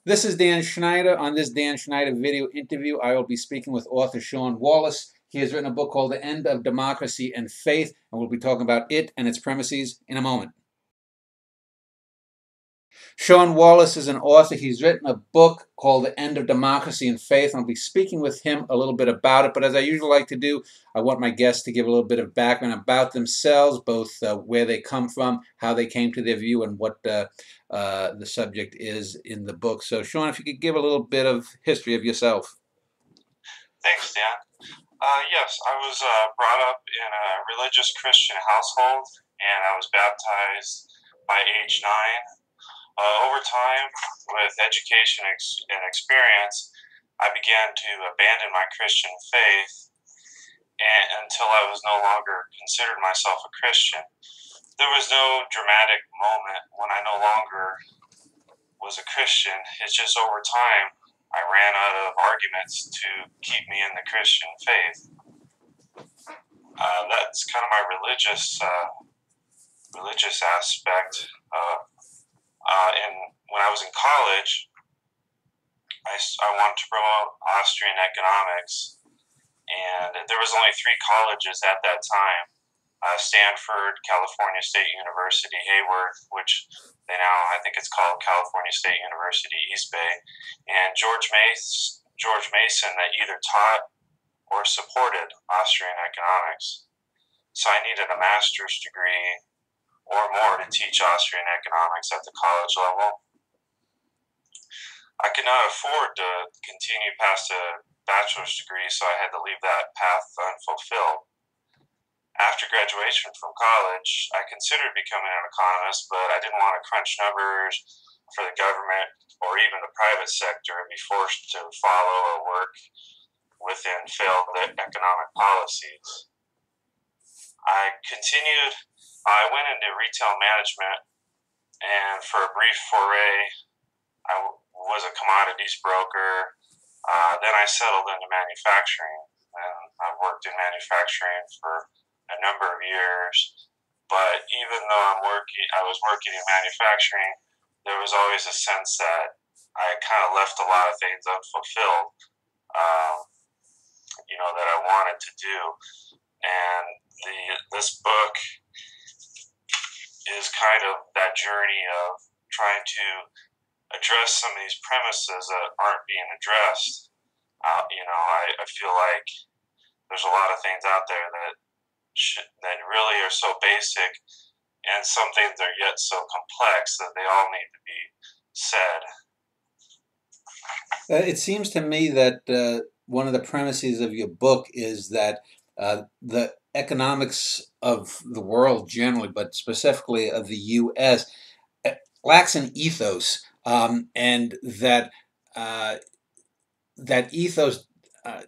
This is Dan Schneider. On this Dan Schneider video interview, I will be speaking with author Sean Wallace. He has written a book called The End of Democracy and Faith, and we'll be talking about it and its premises in a moment. Sean Wallace is an author. He's written a book called The End of Democracy and Faith. I'll be speaking with him a little bit about it, but as I usually like to do, I want my guests to give a little bit of background about themselves, both where they come from, how they came to their view, and what the subject is in the book. So, Sean, if you could give a little bit of history of yourself. Thanks, Dan. Yes, I was brought up in a religious Christian household, and I was baptized by age 9. Over time, with education and experience, I began to abandon my Christian faith until I was no longer considered myself a Christian. There was no dramatic moment when I no longer was a Christian. It's just over time, I ran out of arguments to keep me in the Christian faith. That's kind of my religious aspect. And when I was in college, I wanted to promote Austrian economics, and there was only 3 colleges at that time: Stanford, California State University, Hayward, which they now, I think it's called California State University, East Bay, and George Mason, that either taught or supported Austrian economics. So I needed a master's degree or more to teach Austrian economics at the college level. I could not afford to continue past a bachelor's degree, so I had to leave that path unfulfilled. After graduation from college, I considered becoming an economist, but I didn't want to crunch numbers for the government or even the private sector and be forced to follow or work within failed economic policies. I went into retail management, and for a brief foray, I was a commodities broker. Then I settled into manufacturing, and I worked in manufacturing for a number of years. But even though I was working in manufacturing, there was always a sense that I kind of left a lot of things unfulfilled, that I wanted to do. And this book is kind of that journey of trying to address some of these premises that aren't being addressed. I feel like there's a lot of things out there that really are so basic, and some things are yet so complex that they all need to be said. It seems to me that one of the premises of your book is that the economics of the world generally, but specifically of the U.S., lacks an ethos, and that ethos,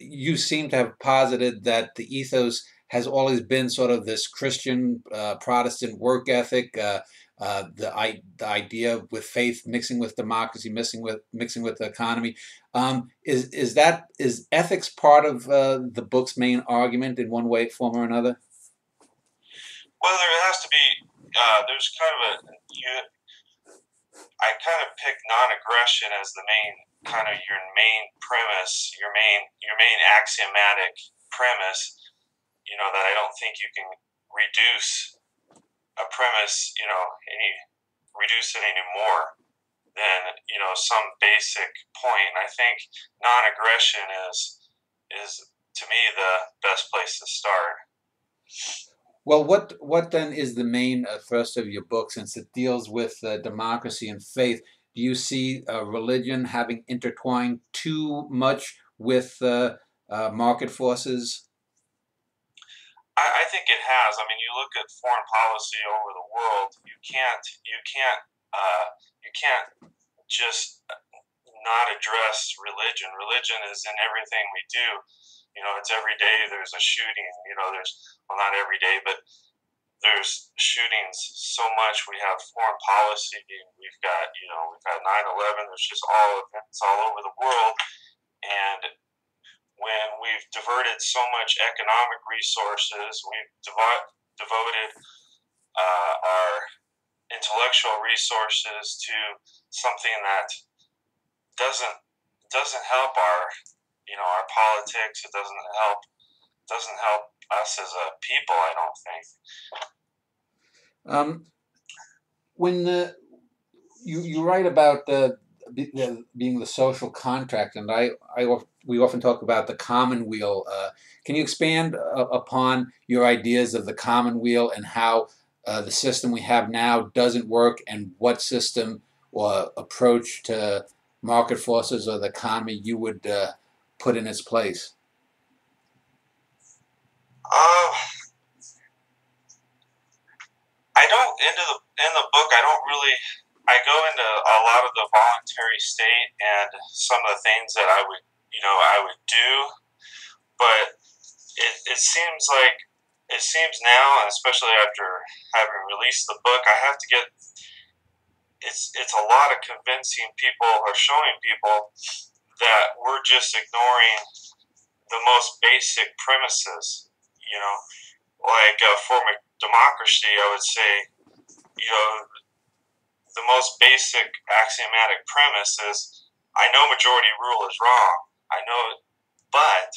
you seem to have posited that the ethos has always been sort of this Christian Protestant work ethic, the idea with faith mixing with democracy, mixing with the economy. Is ethics part of the book's main argument in one way, form, or another? Well, there has to be. There's kind of I kind of pick non-aggression as the your main premise, your main axiomatic premise. That I don't think you can reduce a premise, reduce it any more than, some basic point. And I think non-aggression is to me the best place to start. Well, what then is the main thrust of your book, since it deals with democracy and faith? Do you see religion having intertwined too much with market forces? I think it has. I mean, you look at foreign policy over the world. You can't just not address religion. Religion is in everything we do. It's every day there's a shooting. Not every day, but there's shootings so much. We have foreign policy. We've got 9/11. There's just events all over the world, and when we've diverted so much economic resources, we've devoted our intellectual resources to something that doesn't help our our politics. It doesn't help us as a people, I don't think. When you write about being the social contract, and we often talk about the commonweal. Can you expand upon your ideas of the commonweal and how the system we have now doesn't work, and what system or approach to market forces or the economy you would put in its place? I don't in the book. I don't really. I go into a lot of the voluntary state and some of the things that I would do, but it seems now, and especially after having released the book, I have to get. It's a lot of convincing people or showing people that we're just ignoring the most basic premises. Like for democracy, I would say, the most basic axiomatic premise is, I know majority rule is wrong. I know it, but,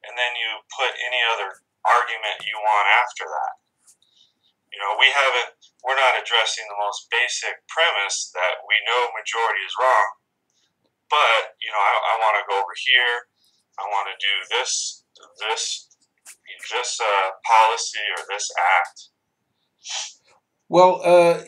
and then you put any other argument you want after that. We're not addressing the most basic premise that we know majority is wrong, but, I want to go over here. I want to do this policy or this act. Well,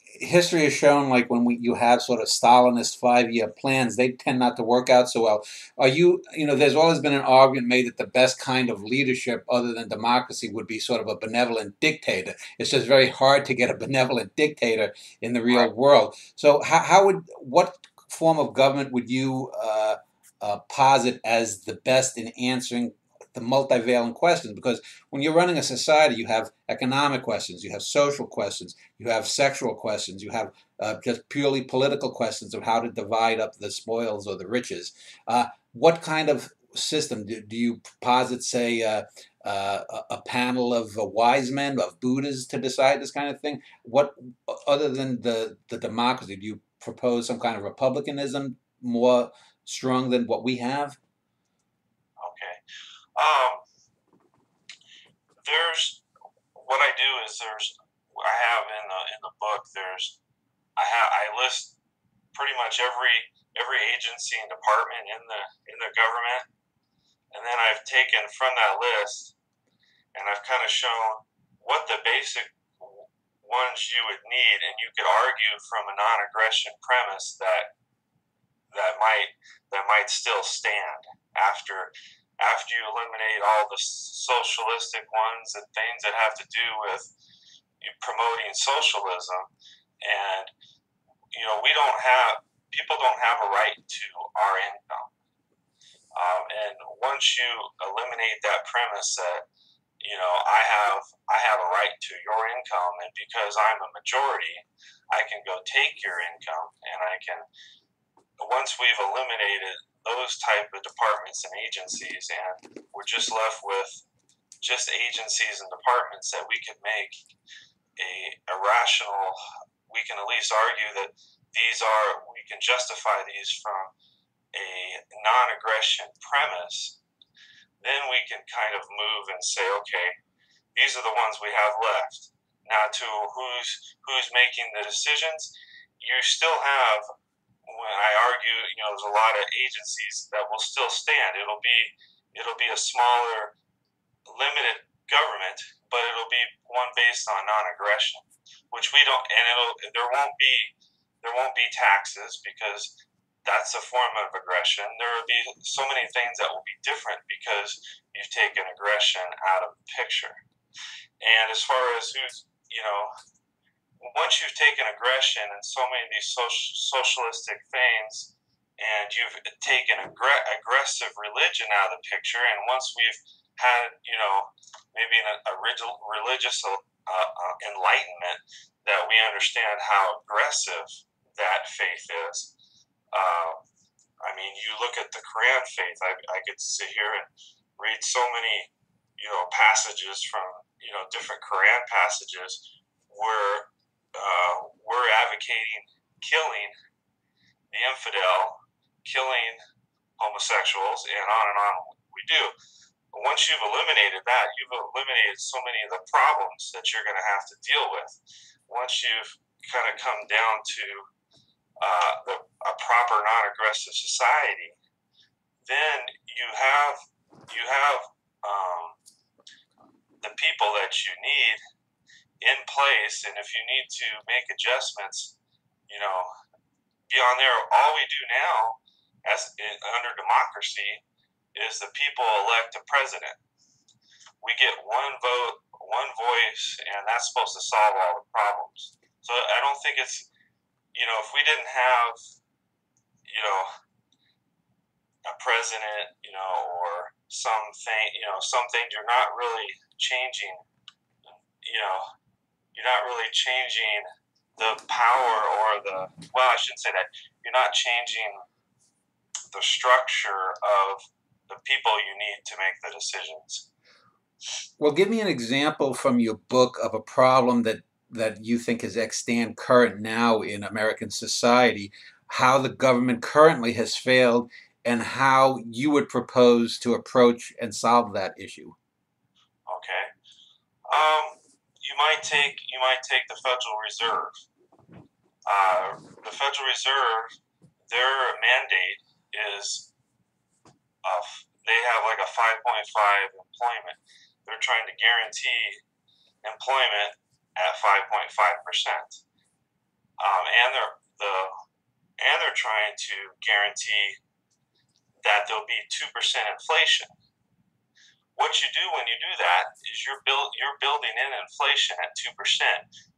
history has shown, like when you have sort of Stalinist 5-year plans, they tend not to work out so well. There's always been an argument made that the best kind of leadership other than democracy would be sort of a benevolent dictator. It's just very hard to get a benevolent dictator in the real world. So what form of government would you posit as the best in answering the multivalent questions? Because when you're running a society, you have economic questions, you have social questions, you have sexual questions, you have just purely political questions of how to divide up the spoils or the riches. What kind of system do you posit, say, a panel of wise men, of Buddhas, to decide this kind of thing? What, other than the democracy, do you propose some kind of republicanism more strong than what we have? Okay. There's what I do is I have in the book I list pretty much every agency and department in the government, and then I've taken from that list and I've kind of shown what the basic ones you would need, and you could argue from a non-aggression premise that might still stand after you eliminate all the socialistic ones and things that have to do with promoting socialism. And people don't have a right to our income. And once you eliminate that premise that I have a right to your income, and because I'm a majority, I can go take your income, and once we've eliminated those type of departments and agencies, and we're just left with just agencies and departments that we could make a rational, we can at least argue that we can justify these from a non-aggression premise, then we can kind of move and say, okay, these are the ones we have left. Now, to who's making the decisions, you still have, when I argue, there's a lot of agencies that will still stand. It'll be a smaller, limited government, but it'll be one based on non-aggression, which we don't, and there won't be taxes, because that's a form of aggression. There will be so many things that will be different because you've taken aggression out of the picture. And as far as once you've taken aggression and so many of these socialistic things, and you've taken aggressive religion out of the picture, and once we've had, maybe a religious enlightenment, that we understand how aggressive that faith is. You look at the Quran faith. I could sit here and read so many, passages from, different Quran passages where we're advocating killing the infidel killing homosexuals, and on we do. But once you've eliminated that, you've eliminated so many of the problems that you're going to have to deal with. Once you've kind of come down to a proper non-aggressive society, then you have the people that you need in place, and if you need to make adjustments, beyond there, all we do now, under democracy, is the people elect a president. We get one vote, one voice, and that's supposed to solve all the problems. So I don't think it's, if we didn't have, a president, or something, you're not really changing, you're not really changing the power I shouldn't say that. You're not changing the structure of the people you need to make the decisions. Well, give me an example from your book of a problem that you think is extant current now in American society, how the government currently has failed, and how you would propose to approach and solve that issue. Okay. You might take the Federal Reserve. The Federal Reserve, their mandate is they have like a 5.5 employment. They're trying to guarantee employment at 5.5%, and they're trying to guarantee that there'll be 2% inflation. What you do when you do that is you're building in inflation at 2%.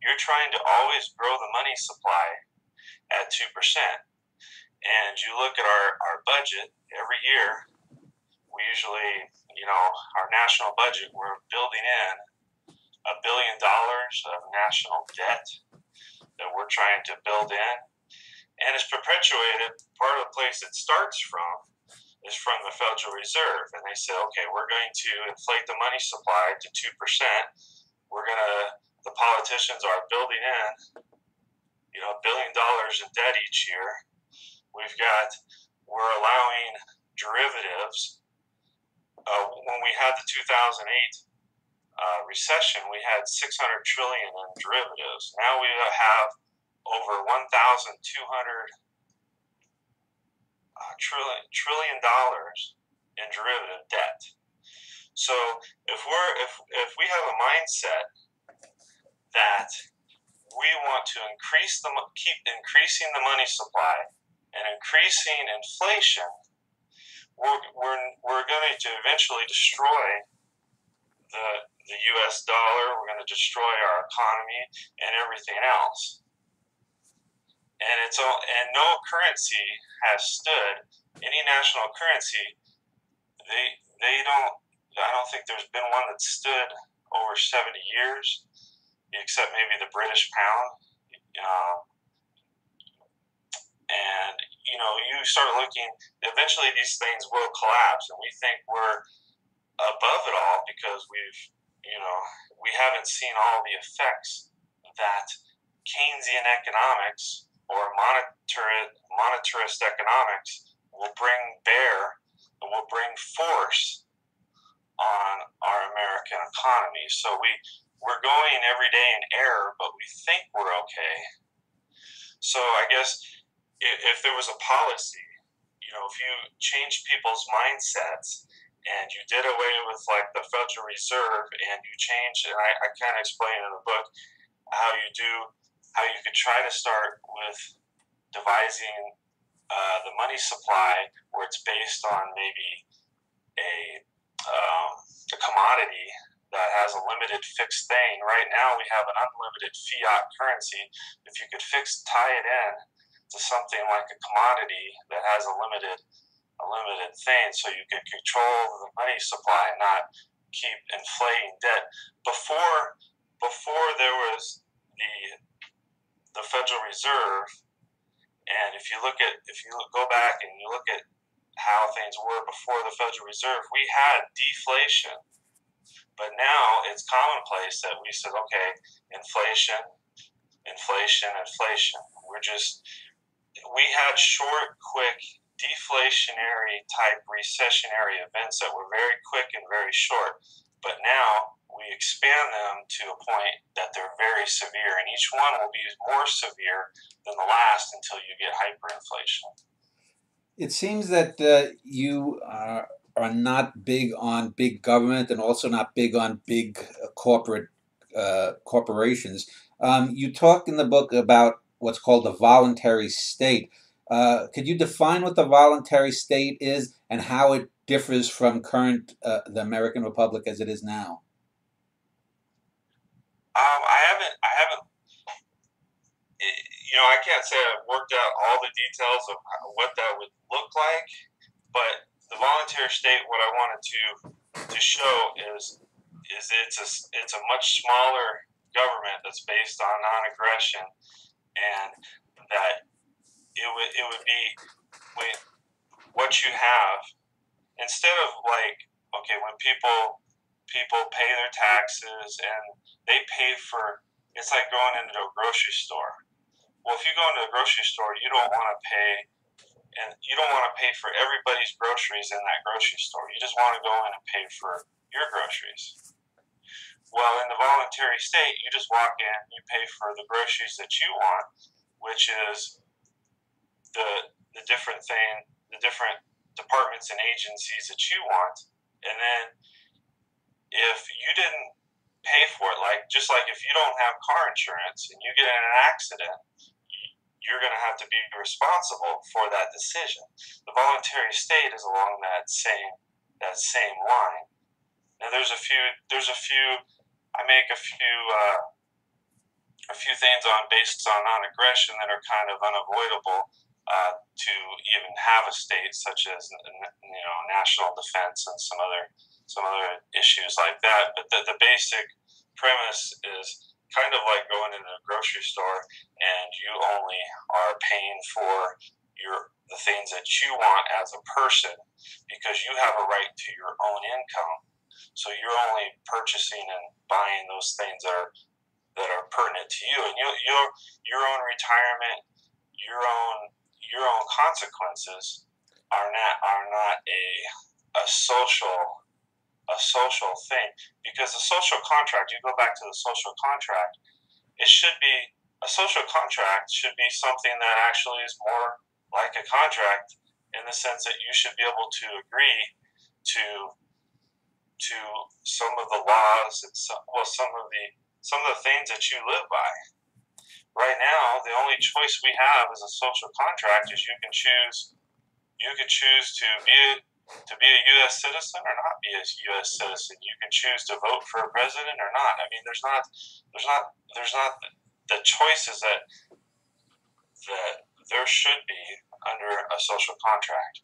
You're trying to always grow the money supply at 2%. And you look at our budget every year, we usually, our national budget, we're building in $1 billion of national debt that we're trying to build in. And it's perpetuated. Part of the place it starts from is from the Federal Reserve. And they say, okay, we're going to inflate the money supply to 2%. The politicians are building in, $1 billion in debt each year. We're allowing derivatives. When we had the 2008 recession, we had $600 trillion in derivatives. Now we have over $1,200 trillion in derivative debt. So if we have a mindset that we want to keep increasing the money supply and increasing inflation, we're going to eventually destroy the U.S. dollar. We're going to destroy our economy and everything else. And no currency has stood. Any national currency, I don't think there's been one that stood over 70 years, except maybe the British pound. And you start looking. Eventually, these things will collapse, and we think we're above it all because we haven't seen all the effects that Keynesian economics or monetarist economics will bring force on our American economy. So we're going every day in error, but we think we're okay. So I guess if there was a policy, if you changed people's mindsets and you did away with like the Federal Reserve and you changed, and I kind of explain in the book how you could try to start with devising the money supply where it's based on maybe a commodity that has a limited fixed thing. Right now we have an unlimited fiat currency. If you could tie it in to something like a commodity that has a limited thing, so you could control the money supply and not keep inflating debt. Before there was the Federal Reserve, and if you go back and you look at how things were before the Federal Reserve, we had deflation. But now it's commonplace that we said, okay, inflation. We had short, quick deflationary type recessionary events that were very quick and very short. But now we expand them to a point that they're very severe, and each one will be more severe than the last until you get hyperinflation. It seems that you are not big on big government and also not big on big corporations. You talk in the book about what's called the voluntary state. Could you define what the voluntary state is and how it differs from the American Republic as it is now? I haven't. I can't say I've worked out all the details of what that would look like, but the voluntary state, what I wanted to show is it's a much smaller government that's based on non-aggression, and that it would be what you have instead of when people pay their taxes and they pay for, it's like going into a grocery store. Well, if you go into a grocery store, you don't want to pay for everybody's groceries in that grocery store. You just want to go in and pay for your groceries. Well, in the voluntary state, you just walk in, you pay for the groceries that you want, which is the different departments and agencies that you want. And then if you didn't pay for it, just like if you don't have car insurance and you get in an accident, you're going to have to be responsible for that decision. The voluntary state is along that same line. Now I make a few things based on non-aggression that are kind of unavoidable to even have a state, such as national defense and some other issues like that. But the basic premise is kind of like going into a grocery store and you only are paying for the things that you want as a person because you have a right to your own income. So you're only purchasing and buying those things that are pertinent to you, and your own retirement, your own consequences are not a social thing, because the social contract, you go back to the social contract, a social contract should be something that actually is more like a contract in the sense that you should be able to agree to some of the laws and some of the things that you live by. Right now, the only choice we have as a social contract is you can choose to be a U.S. citizen or not be a U.S. citizen. You can choose to vote for a president or not. I mean, there's not the choices that there should be under a social contract.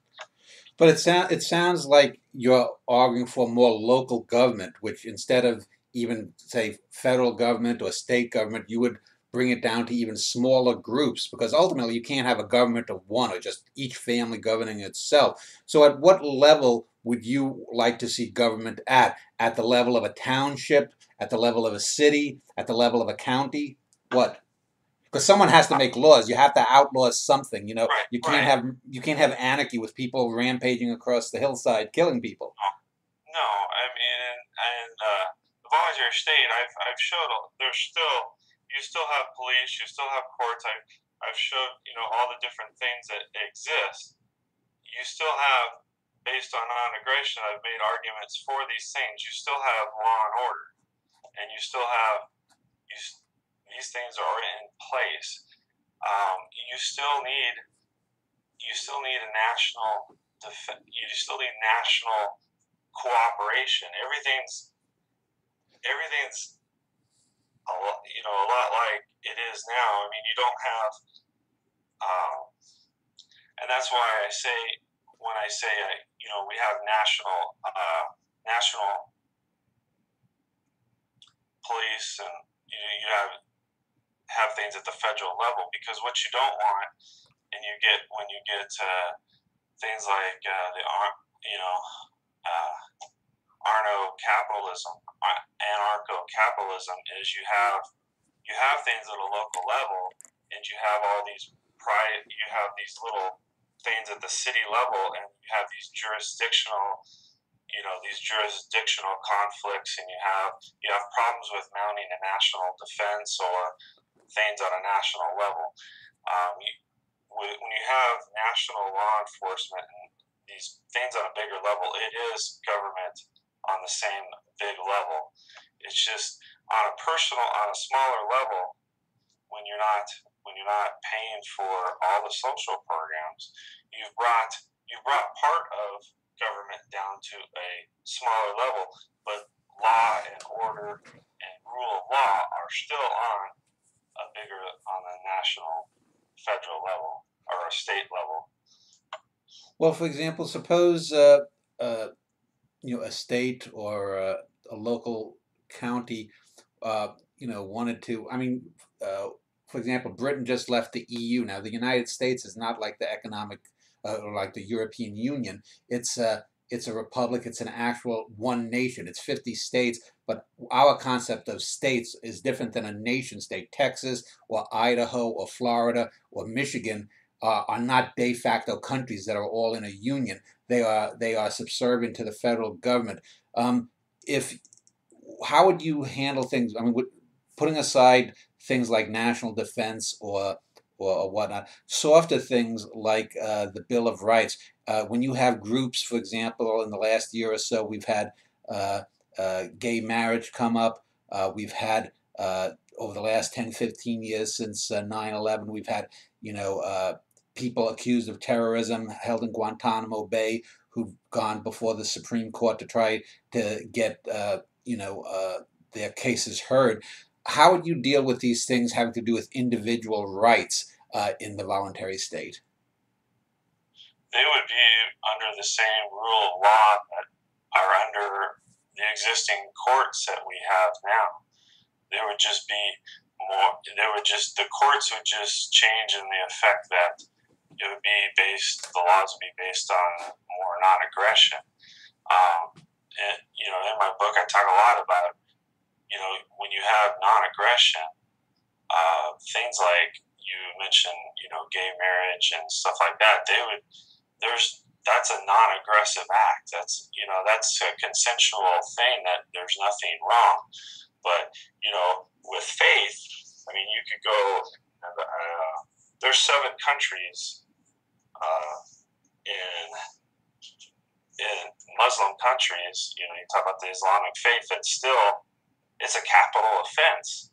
But it sounds like you're arguing for more local government, which instead of even, say, federal government or state government, you would bring it down to even smaller groups, because ultimately you can't have a government of one or just each family governing itself. So at what level would you like to see government at? At the level of a township, at the level of a city, at the level of a county? What? Because someone has to make laws. You have to outlaw something. Right, you can't have anarchy with people rampaging across the hillside, killing people. No, I mean, and the voluntary state, I've showed you still have police, you still have courts. I've showed all the different things that exist. You still have, based on non-aggression, I've made arguments for these things. You still have law and order, and you still have these things are in place. You still need a national you still need national cooperation. Everything's a lot like it is now. I mean, you don't have, and that's why when I say we have national police, and you have things at the federal level, because what you don't want, and when you get things like anarcho-capitalism, is you have things at a local level, and you have all these little things at the city level, and you have these jurisdictional conflicts, and you have problems with mounting a national defense or things on a national level. When you have national law enforcement and these things on a bigger level, it is government on the same big level. It's just on a smaller level, when you're not paying for all the social programs, you've brought part of government down to a smaller level, but law and order and rule of law are still on the national, federal level or a state level. Well, for example, suppose a state or a local county, wanted to. I mean, for example, Britain just left the EU. Now, the United States is not like the economic, or like the European Union. It's a republic. It's an actual one nation. It's 50 states, but our concept of states is different than a nation state. Texas or Idaho or Florida or Michigan are not de facto countries that are all in a union. They are subservient to the federal government. How would you handle things? I mean, putting aside things like national defense or whatnot, softer things like the Bill of Rights. When you have groups, for example, in the last year or so, we've had gay marriage come up. We've had over the last 10, 15 years since 9/11, we've had people accused of terrorism held in Guantanamo Bay who've gone before the Supreme Court to try to get their cases heard. How would you deal with these things having to do with individual rights in the voluntary state? They would be under the same rule of law that are under the existing courts that we have now. There would just be the courts would just change in the effect that the laws would be based on more non-aggression. In my book, I talk a lot about, when you have non-aggression, things like you mentioned, gay marriage and stuff like that, that's a non-aggressive act. That's a consensual thing that there's nothing wrong. But, with faith, I mean, you could go, there's 7 countries in Muslim countries, you talk about the Islamic faith, it's a capital offense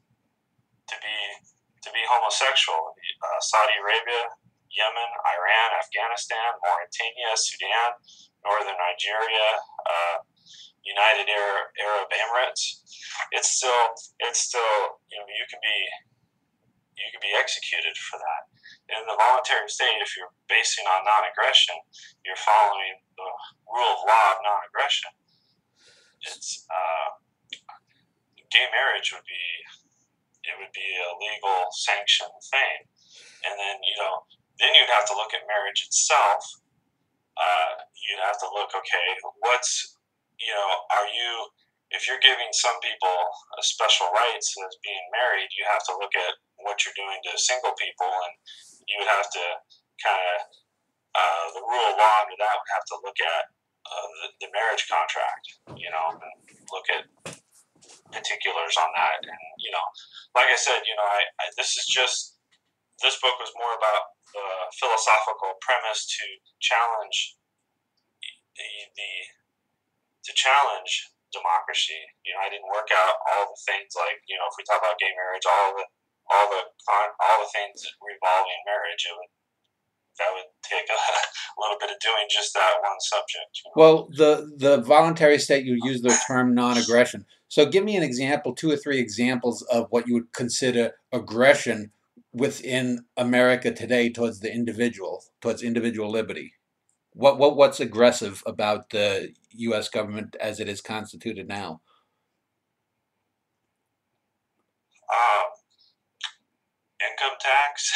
to be homosexual. Saudi Arabia, Yemen, Iran, Afghanistan, Mauritania, Sudan, Northern Nigeria, United Arab Emirates. It's still you can be executed for that. In the voluntary state, if you're basing on non-aggression, you're following the rule of law of non-aggression. It's gay marriage would be a legal sanctioned thing, and then you'd have to look at marriage itself. You'd have to look, okay, if you're giving some people special rights as being married, you have to look at what you're doing to single people, and you would have to kind of the rule of law under that would have to look at the marriage contract, and look at particulars on that. And like I said, this book was more about the philosophical premise to challenge democracy. I didn't work out all the things like if we talk about gay marriage, all the things revolving marriage, that would take a little bit of doing just that one subject. Well, the voluntary state, you use the term non-aggression. So give me an example, 2 or 3 examples of what you would consider aggression within America today towards individual liberty. What's aggressive about the U.S. government as it is constituted now? Income tax.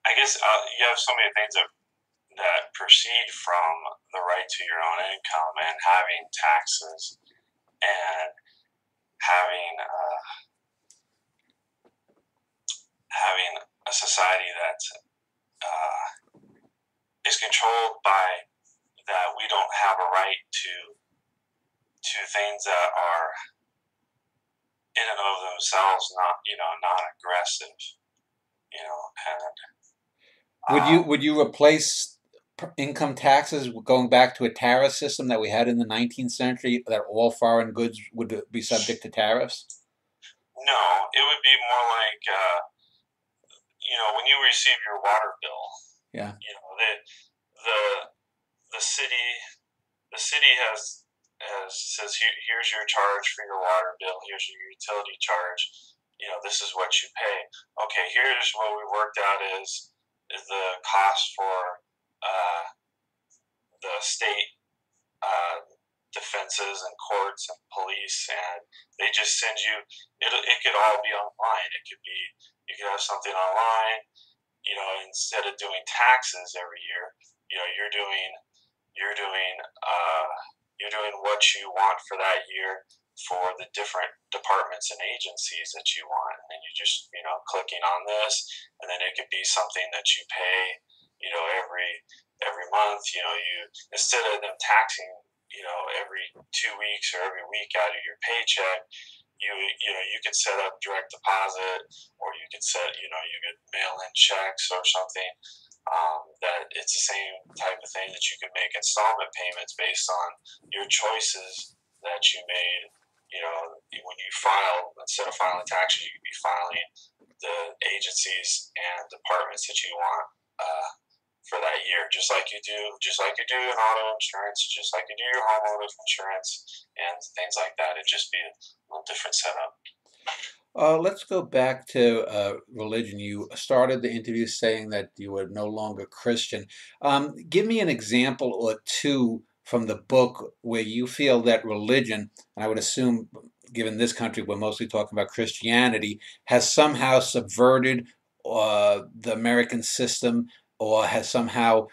I guess you have so many things that proceed from the right to your own income, and having taxes, and having that is controlled by that we don't have a right to things that are in and of themselves not non-aggressive, and Would you replace income taxes going back to a tariff system that we had in the 19th century, that all foreign goods would be subject to tariffs? no, it would be more like when you receive your water bill, Yeah. The city says, here's your charge for your water bill, here's your utility charge, this is what you pay. Okay, here's what we worked out is the cost for the state defenses and courts and police, and they just send you. It could all be online. It could be, you could have something online. Instead of doing taxes every year, you're doing what you want for that year for the different departments and agencies that you want, and you just clicking on this, and then it could be something that you pay every month. You instead of them taxing every 2 weeks or every week out of your paycheck, you could set up direct deposit, or you could you could mail in checks or something. That it's the same type of thing that you could make installment payments based on your choices that you made. When you file, instead of filing taxes, you could be filing the agencies and departments that you want for that year, just like you do in auto insurance, just like you do your homeowner's insurance and things like that. It'd just be a little different setup. Let's go back to religion. You started the interview saying that you were no longer Christian. Give me an example or two from the book where you feel that religion, and I would assume, given this country, we're mostly talking about Christianity, has somehow subverted the American system, or has somehow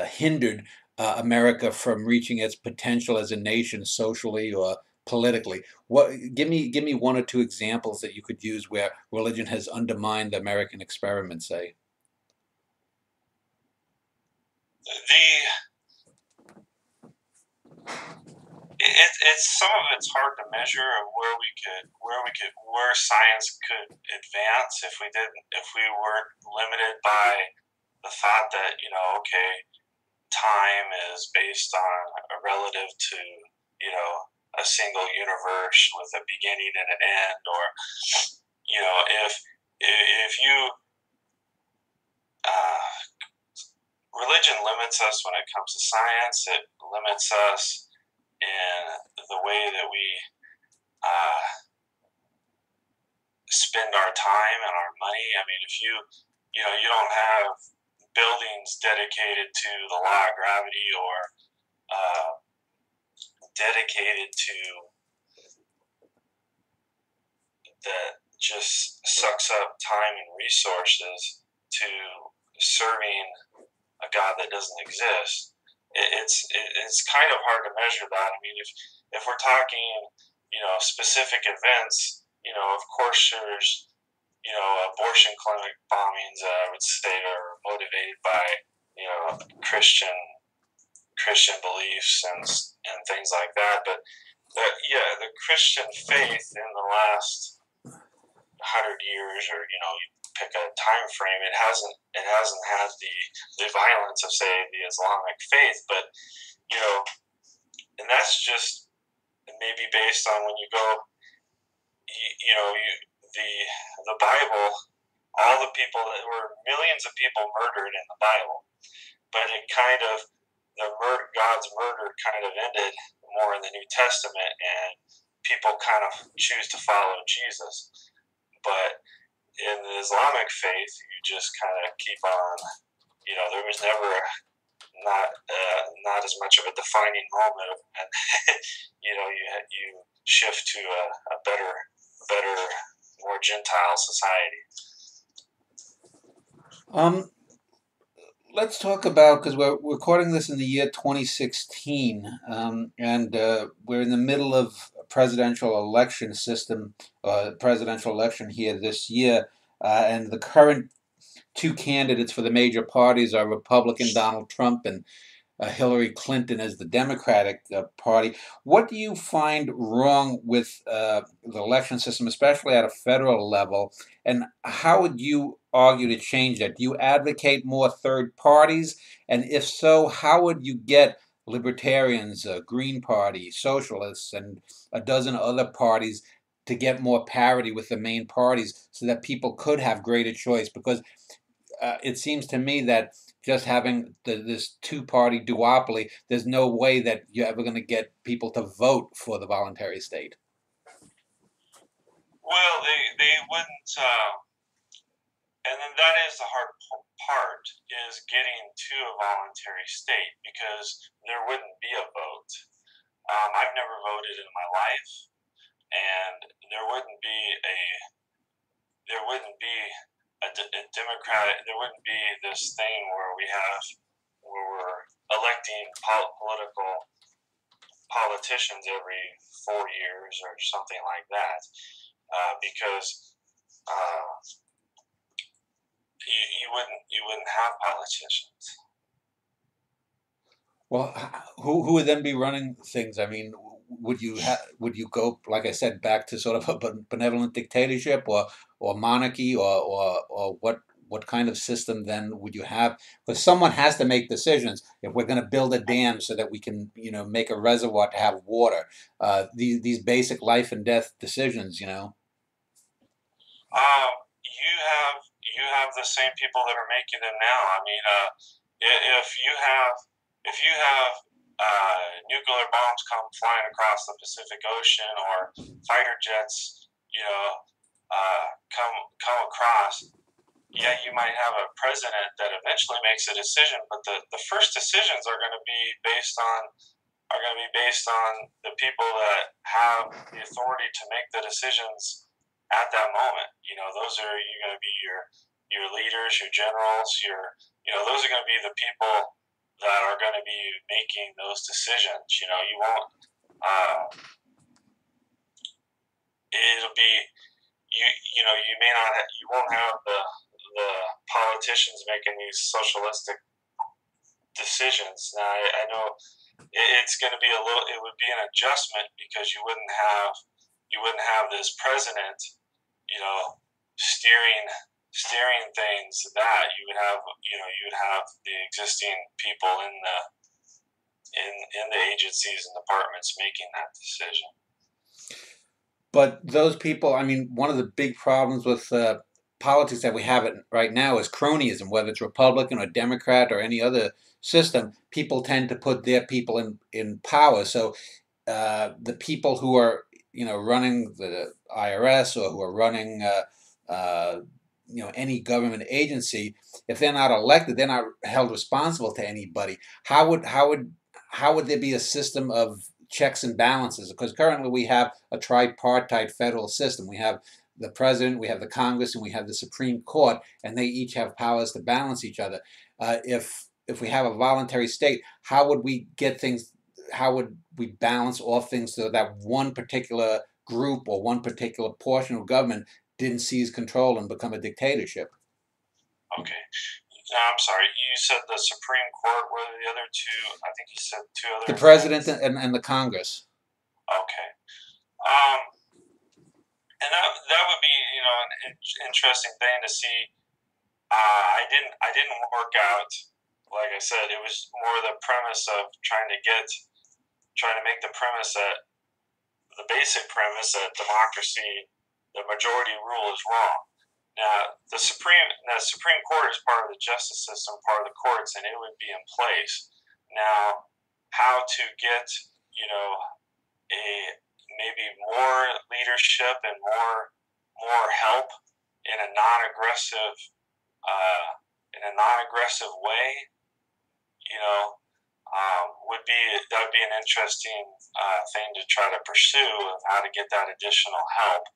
hindered America from reaching its potential as a nation, socially or politically. Give me one or two examples that you could use where religion has undermined the American experiment, say. It's some of it's hard to measure of where science could advance if we weren't limited by the thought that okay, time is based on a relative to a single universe with a beginning and an end, or if you religion limits us when it comes to science. It limits us in the way that we spend our time and our money. I mean, if you don't have buildings dedicated to the law of gravity, or dedicated to that just sucks up time and resources to serving a God that doesn't exist. It's kind of hard to measure that. I mean, if we're talking specific events, of course there's abortion clinic bombings, I would say, are motivated by Christian beliefs and things like that. But the Christian faith in the last 100 years, or you pick a time frame, it hasn't had the violence of, say, the Islamic faith. But and that's just maybe based on when you go, the Bible, all the people, that were millions of people murdered in the Bible, but it kind of God's murder kind of ended more in the New Testament, and people kind of choose to follow Jesus. But in the Islamic faith, you just kind of keep on. There was never not as much of a defining moment, and you shift to a better, more Gentile society. Let's talk about, because we're recording this in the year 2016, and we're in the middle of a presidential election system, presidential election here this year. and the current two candidates for the major parties are Republican Donald Trump and Hillary Clinton as the Democratic Party. What do you find wrong with the election system, especially at a federal level? And how would you argue to change that? Do you advocate more third parties? And if so, how would you get libertarians, Green Party, socialists, and a dozen other parties to get more parity with the main parties so that people could have greater choice? Because it seems to me that just having this two-party duopoly, there's no way that you're ever going to get people to vote for the voluntary state. Well, they wouldn't, and then that is the hard part, is getting to a voluntary state, because there wouldn't be a vote. I've never voted in my life, and there wouldn't be a Democratic, there wouldn't be this thing where we're electing political politicians every 4 years or something like that, because you wouldn't have politicians. Well, who would then be running things? I mean, would you go, like I said, back to sort of a benevolent dictatorship or monarchy or what kind of system then would you have? Because someone has to make decisions. If we're going to build a dam so that we can make a reservoir to have water, these basic life and death decisions, You have the same people that are making them now. I mean, if you have nuclear bombs come flying across the Pacific Ocean, or fighter jets, come across, yeah, you might have a president that eventually makes a decision, but the first decisions are going to be based on the people that have the authority to make the decisions at that moment. Those are going to be your leaders, your generals, those are going to be the people that are going to be making those decisions. You won't. It'll be you may not. You won't have the politicians making these socialistic decisions. Now, I know it's going to be it would be an adjustment, because you wouldn't have this president, steering things. That you would have the existing people in the agencies and departments making that decision. But those people, I mean, one of the big problems with politics that we have right now is cronyism, whether it's Republican or Democrat or any other system. People tend to put their people in power. So the people who are, running the IRS or who are running, any government agency, if they're not elected, they're not held responsible to anybody. How would there be a system of checks and balances? Because currently we have a tripartite federal system. We have the president, we have the Congress, and we have the Supreme Court, and they each have powers to balance each other. If we have a voluntary state, how would we get things? How would we balance all things so that one particular group or one particular portion of government didn't seize control and become a dictatorship? Okay. I'm sorry. You said the Supreme Court. What are the other two? I think you said two other. The president and the Congress. Okay. And that would be an interesting thing to see. I didn't work out. Like I said, it was more the premise of trying to make the premise that the basic premise that democracy, the majority rule, is wrong. Now, the Supreme Court is part of the justice system, part of the courts, and it would be in place. Now, how to get maybe more leadership and more help in a non-aggressive way, would be an interesting thing to try to pursue, of how to get that additional help,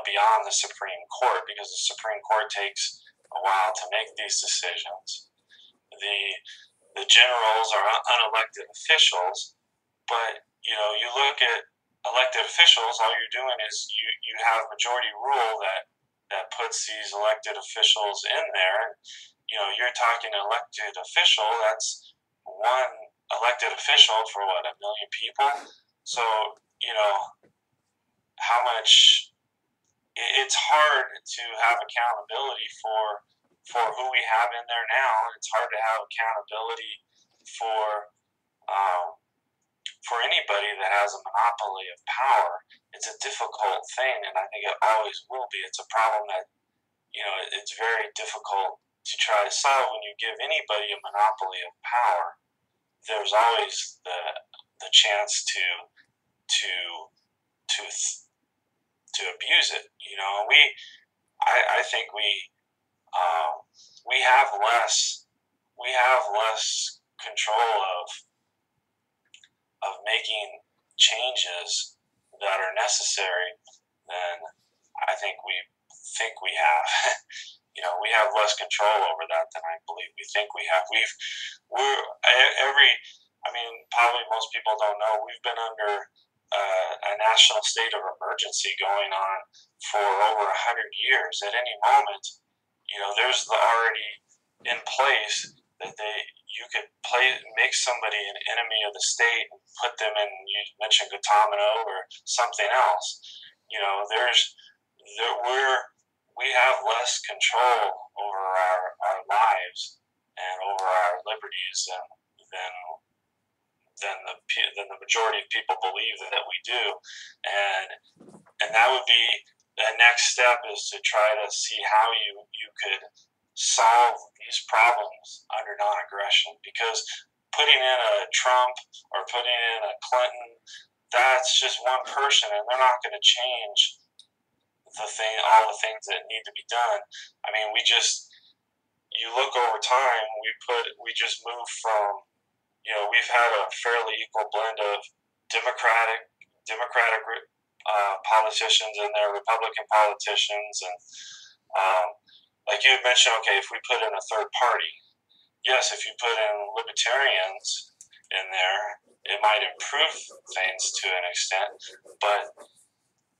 beyond the Supreme Court, because the Supreme Court takes a while to make these decisions. The generals are unelected officials, but you look at elected officials, all you're doing is you have majority rule that that puts these elected officials in there. You know, you're talking elected official, that's one elected official for what, 1 million people? So, you know, how much it's hard to have accountability for who we have in there now. It's hard to have accountability for anybody that has a monopoly of power. It's a difficult thing, and I think it always will be. It's a problem that, you know, it's very difficult to try to solve when you give anybody a monopoly of power. There's always the chance to abuse it. You know, I think we have less control of making changes that are necessary than I think we have. You know, we have less control over that than I believe we think we have. Probably most people don't know, we've been under a national state of emergency going on for over 100 years. At any moment, you know, there's already in place that you could make somebody an enemy of the state and put them in, you mentioned Guantanamo or something else. You know, we have less control over our lives and over our liberties than the majority of people believe that we do, and that would be the next step, is to try to see how you could solve these problems under non-aggression. Because putting in a Trump or putting in a Clinton, that's just one person, and they're not going to change all the things that need to be done. I mean, you look over time, we just moved from, you know, we've had a fairly equal blend of Democratic politicians and their Republican politicians, and like you had mentioned, okay, if we put in a third party, yes, if you put in libertarians in there, it might improve things to an extent, but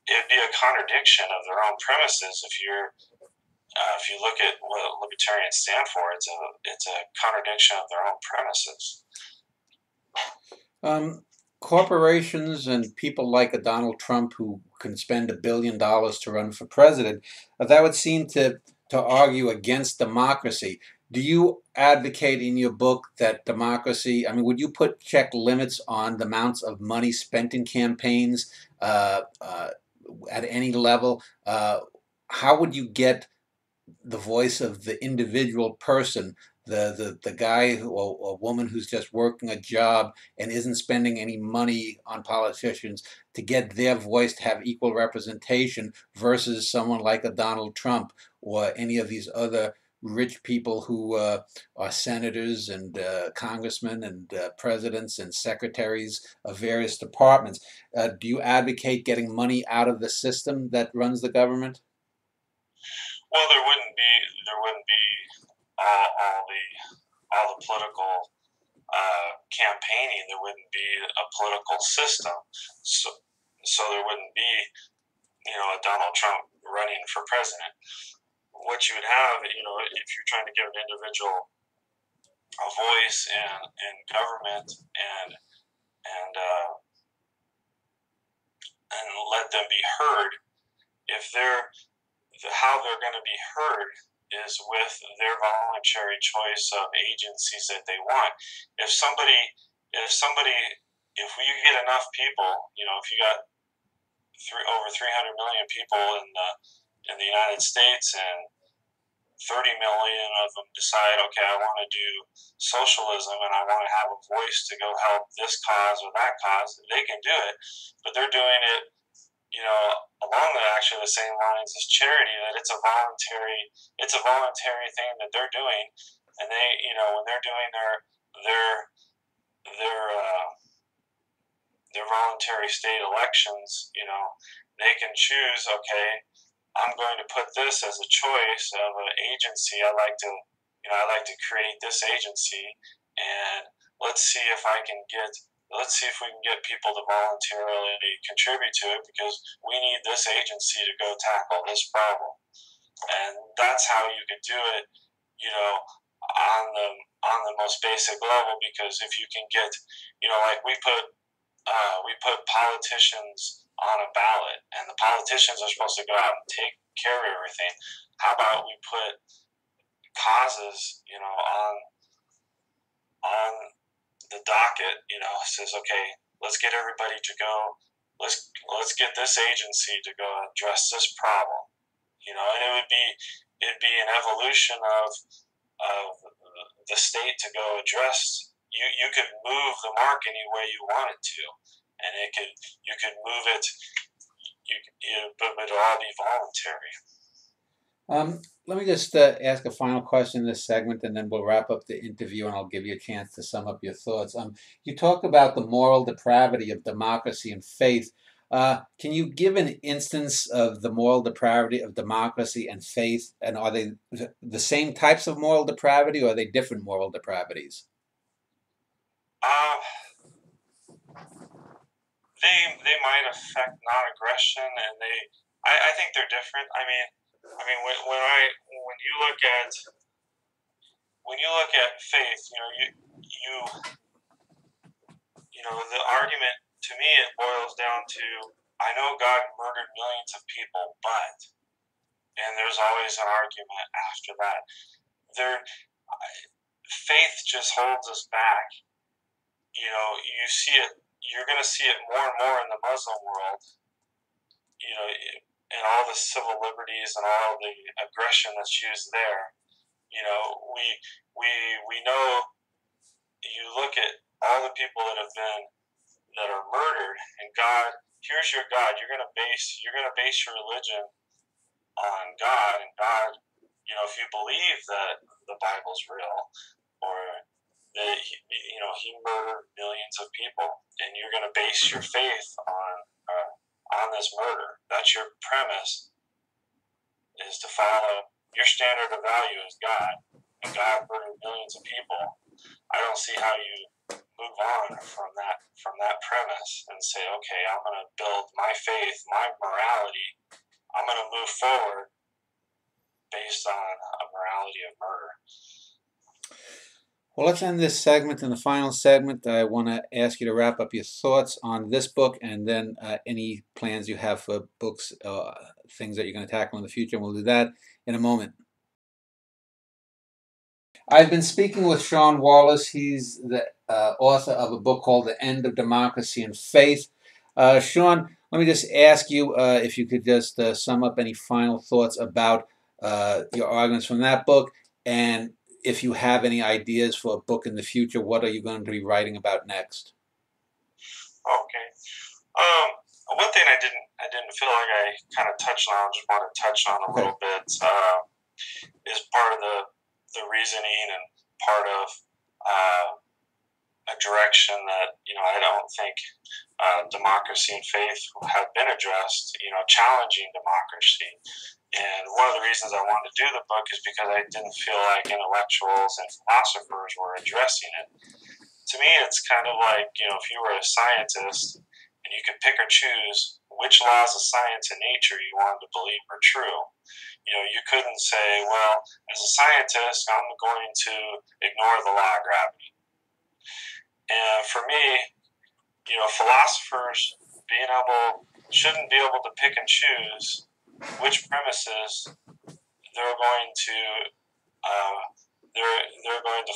it'd be a contradiction of their own premises. If you look at what libertarians stand for, it's a contradiction of their own premises. Corporations and people like a Donald Trump, who can spend $1 billion to run for president, that would seem to argue against democracy. Do you advocate in your book that democracy, I mean, would you check limits on the amounts of money spent in campaigns at any level? How would you get the voice of the individual person, the guy or woman who's just working a job and isn't spending any money on politicians, to get their voice to have equal representation versus someone like a Donald Trump or any of these other rich people who are senators and congressmen and presidents and secretaries of various departments? Do you advocate getting money out of the system that runs the government? Well, there wouldn't be all the political campaigning. There wouldn't be a political system, so there wouldn't be, you know, a Donald Trump running for president. What you would have, you know, if you're trying to give an individual a voice in government and let them be heard, how they're going to be heard is with their voluntary choice of agencies that they want. If we get enough people, you know, if you got over 300 million people in the United States, and 30 million of them decide, okay, I want to do socialism and I want to have a voice to go help this cause or that cause, they can do it. But they're doing it, you know, along the same lines as charity, that it's a voluntary thing that they're doing, and they, you know, when they're doing their voluntary state elections, you know, they can choose, okay, I'm going to put this as a choice of an agency. I like to create this agency, and let's see if we can get people to voluntarily contribute to it, because we need this agency to go tackle this problem. And that's how you could do it, on the most basic level. Because if you can get, like we put politicians on a ballot, and the politicians are supposed to go out and take care of everything. How about we put causes, on the docket? Says, okay, let's get everybody to go. Let's get this agency to go address this problem. And it'd be an evolution of the state to go address. You could move the mark any way you want it to, and you could move it. But it'll all be voluntary. Let me just ask a final question in this segment, and then we'll wrap up the interview, and I'll give you a chance to sum up your thoughts. You talked about the moral depravity of democracy and faith. Can you give an instance of the moral depravity of democracy and faith? And are they the same types of moral depravity, or are they different moral depravities? They might affect non-aggression, and I think they're different. I mean, when you look at faith, the argument, to me, it boils down to, I know God murdered millions of people, but, and there's always an argument after that. Faith just holds us back. You see it. You're going to see it more and more in the Muslim world. And all the civil liberties and all the aggression that's used there. We know. You look at all the people that are murdered, and God, here's your God. You're gonna base your religion on God, and God, if you believe that the Bible's real, or that he murdered millions of people, and you're gonna base your faith on this murder. That's your premise, is to follow your standard of value is God, and God murdered millions of people. I don't see how you move on from that premise and say, okay, I'm going to build my faith, my morality. I'm going to move forward based on a morality of murder. Well, let's end this segment. In the final segment, I want to ask you to wrap up your thoughts on this book, and then any plans you have for books, things that you're going to tackle in the future, and we'll do that in a moment. I've been speaking with Sean Wallace. He's the author of a book called The End of Democracy and Faith. Sean, let me just ask you if you could just sum up any final thoughts about your arguments from that book, and if you have any ideas for a book in the future. What are you going to be writing about next? Okay. One thing I didn't feel like I kind of touched on, just want to touch on a little bit, is part of the reasoning and part of a direction that I don't think democracy and faith have been addressed. Challenging democracy. And one of the reasons I wanted to do the book is because I didn't feel like intellectuals and philosophers were addressing it. To me, it's kind of like, if you were a scientist and you could pick or choose which laws of science and nature you wanted to believe were true. You couldn't say, well, as a scientist, I'm going to ignore the law of gravity. And for me, philosophers shouldn't be able to pick and choose which premises they're going to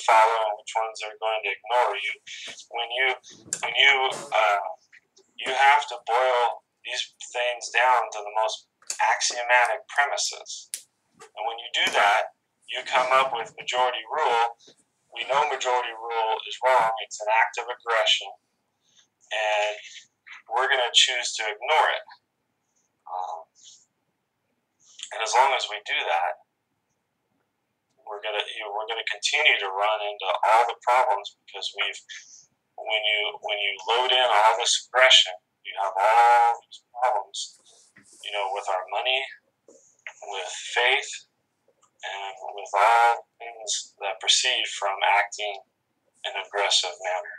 follow and which ones they're going to ignore. You have to boil these things down to the most axiomatic premises, and when you do that, you come up with majority rule. We know majority rule is wrong. It's an act of aggression, and we're going to choose to ignore it. And as long as we do that, we're gonna continue to run into all the problems, because when you load in all this aggression, you have all these problems, with our money, with faith, and with all things that proceed from acting in an aggressive manner.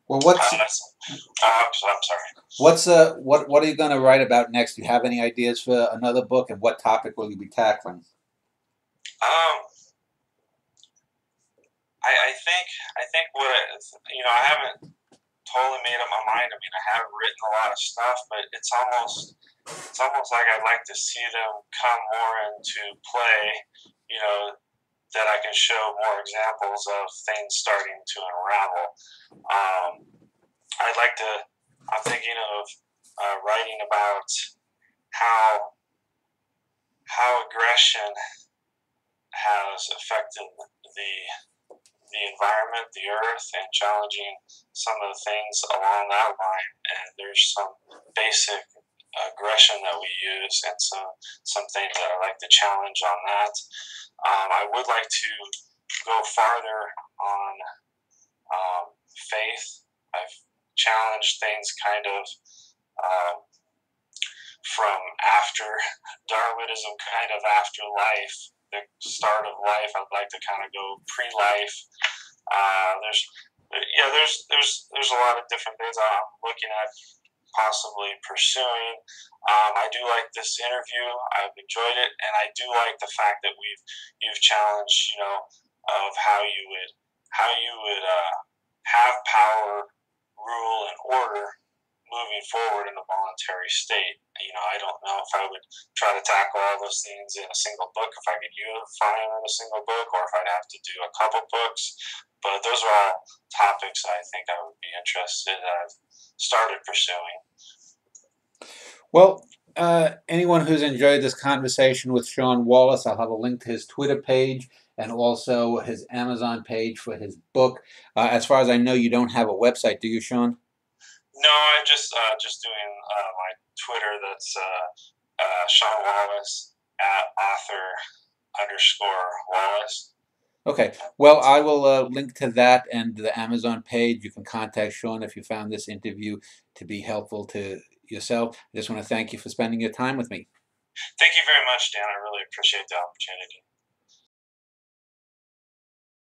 Well, what's I'm sorry. what are you going to write about next? Do you have any ideas for another book, and what topic will you be tackling? Um, I think what I haven't totally made up my mind. I mean, I haven't written a lot of stuff, but it's almost like I'd like to see them come more into play. You know, that I can show more examples of things starting to unravel. Um, I'd like to. I'm thinking of writing about how aggression has affected the environment, the earth, and challenging some of the things along that line. And there's some basic aggression that we use, and some things that I like to challenge on that. I would like to go farther on faith. I've challenged things kind of from after Darwinism, kind of after life, the start of life. I'd like to kind of go pre-life. There's a lot of different things I'm looking at possibly pursuing. I do like this interview. I've enjoyed it, and I do like the fact that you've challenged, of how you would have power, rule, and order moving forward in the voluntary state. I don't know if I would try to tackle all those things in a single book, if I could unify them in a single book, or if I'd have to do a couple books. But those are all topics I think I would be interested in. I've started pursuing. Well, anyone who's enjoyed this conversation with Sean Wallace, I'll have a link to his Twitter page and also his Amazon page for his book. As far as I know, you don't have a website, do you, Sean? No, I'm just doing my Twitter. That's Sean Wallace @author_Wallace. Okay. Well, I will link to that and the Amazon page. You can contact Sean if you found this interview to be helpful to yourself. I just want to thank you for spending your time with me. Thank you very much, Dan. I really appreciate the opportunity.